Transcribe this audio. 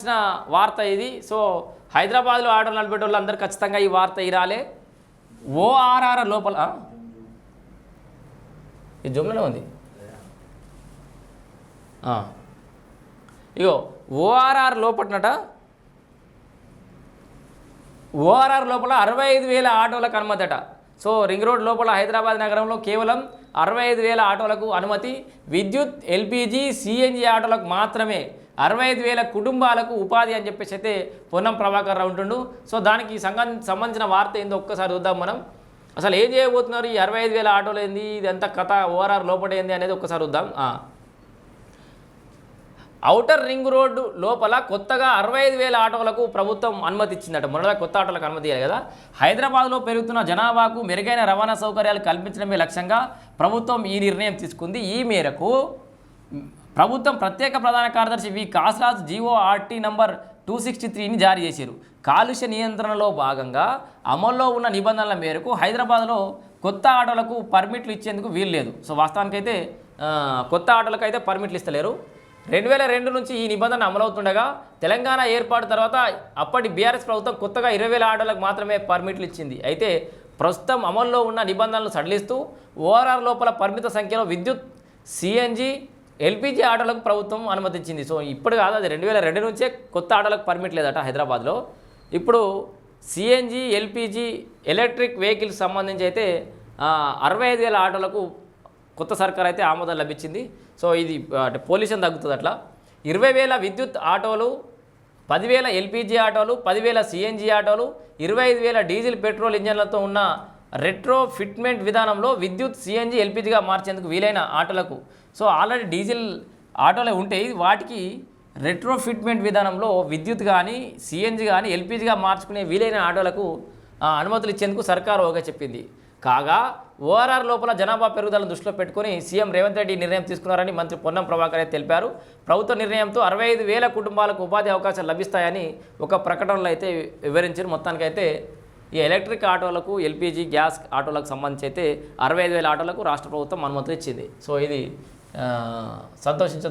వచ్చిన వార్త ఇది. సో హైదరాబాద్లో ఆటోలు నడిపే వాళ్ళు అందరూ ఖచ్చితంగా ఈ వార్త ఇరాలే. ఓఆర్ఆర్ లోపల ఈ జుమ్లోనే ఉంది. ఇగో ఓఆర్ఆర్ లోపలనట, ఓఆర్ఆర్ లోపల 65,000 ఆటోలకు అనుమతి అట. సో రింగ్ రోడ్ లోపల హైదరాబాద్ నగరంలో కేవలం 65,000 ఆటోలకు అనుమతి. విద్యుత్, ఎల్పిజి, సిఎన్జి ఆటోలకు మాత్రమే 65,000 కుటుంబాలకు ఉపాధి అని చెప్పేసి అయితే పొన్నం ప్రభాకర్ రావు ఉంటుండు. సో దానికి సంబంధించిన వార్త ఏందో ఒక్కసారి చూద్దాం మనం. అసలు ఏం చేయబోతున్నారు ఈ 65,000 ఆటోలు ఏంది, ఇదంతా కథ ఓఆర్ఆర్ లోపల ఏంది అనేది ఒక్కసారి చూద్దాం. ఔటర్ రింగ్ రోడ్డు లోపల కొత్తగా 65,000 ఆటోలకు ప్రభుత్వం అనుమతి ఇచ్చిందట. మొదట కొత్త ఆటోలకు అనుమతి ఇవ్వాలి కదా. హైదరాబాద్లో పెరుగుతున్న జనాభాకు మెరుగైన రవాణా సౌకర్యాలు కల్పించడమే లక్ష్యంగా ప్రభుత్వం ఈ నిర్ణయం తీసుకుంది. ఈ మేరకు ప్రభుత్వం ప్రత్యేక ప్రధాన కార్యదర్శి వి కాసరాజ్ జీఓఆర్టీ నంబర్ 263ని జారీ చేశారు. కాలుష్య నియంత్రణలో భాగంగా అమల్లో ఉన్న నిబంధనల మేరకు హైదరాబాద్లో కొత్త ఆటోలకు పర్మిట్లు ఇచ్చేందుకు వీలు లేదు. సో వాస్తవానికైతే కొత్త ఆటోలకు అయితే పర్మిట్లు ఇస్తలేరు. 2002 నుంచి ఈ నిబంధన అమలవుతుండగా తెలంగాణ ఏర్పాటు తర్వాత అప్పటి బీఆర్ఎస్ ప్రభుత్వం కొత్తగా 20,000 ఆటోలకు మాత్రమే పర్మిట్లు ఇచ్చింది. అయితే ప్రస్తుతం అమల్లో ఉన్న నిబంధనలు సడలిస్తూ ఓఆర్ఆర్ లోపల పరిమిత సంఖ్యలో విద్యుత్, సిఎన్జి, ఎల్పిజి ఆటోలకు ప్రభుత్వం అనుమతించింది. సో ఇప్పుడు కాదు, అది 2002 నుంచే కొత్త ఆటోలకు పర్మిట్ లేదట హైదరాబాద్లో. ఇప్పుడు సిఎన్జి, ఎల్పిజి, ఎలక్ట్రిక్ వెహికల్స్ సంబంధించి అయితే 65,000 ఆటోలకు కొత్త సర్కార్ అయితే ఆమోదం లభించింది. సో ఇది అంటే పొల్యూషన్ తగ్గుతుంది అట్లా. 20,000 విద్యుత్ ఆటోలు, 10,000 ఎల్పిజి ఆటోలు, 10,000 సిఎన్జి ఆటోలు, 25,000 డీజిల్ పెట్రోల్ ఇంజన్లతో ఉన్న రెట్రో ఫిట్మెంట్ విధానంలో విద్యుత్, సిఎన్జి, ఎల్పిజిగా మార్చేందుకు వీలైన ఆటోలకు, సో ఆల్రెడీ డీజిల్ ఆటోలే ఉంటాయి, వాటికి రెట్రో ఫిట్మెంట్ విధానంలో విద్యుత్ కానీ, సిఎన్జి కానీ, ఎల్పిజిగా మార్చుకునే వీలైన ఆటోలకు అనుమతులు ఇచ్చేందుకు సర్కారు ఓకే చెప్పింది. కాగా ఓఆర్ఆర్ లోపల జనాభా పెరుగుదలను దృష్టిలో పెట్టుకుని సీఎం రేవంత్ రెడ్డి నిర్ణయం తీసుకున్నారని మంత్రి పొన్నం ప్రభాకర్ అయితే తెలిపారు. ప్రభుత్వ నిర్ణయంతో 65,000 కుటుంబాలకు ఉపాధి అవకాశాలు లభిస్తాయని ఒక ప్రకటనలో అయితే వివరించారు. మొత్తానికైతే ఈ ఎలక్ట్రిక్ ఆటోలకు, ఎల్పిజి, గ్యాస్ ఆటోలకు సంబంధించి అయితే 65,000 ఆటోలకు రాష్ట్ర ప్రభుత్వం అనుమతులు ఇచ్చింది. సో ఇది సంతోషించదగ్గ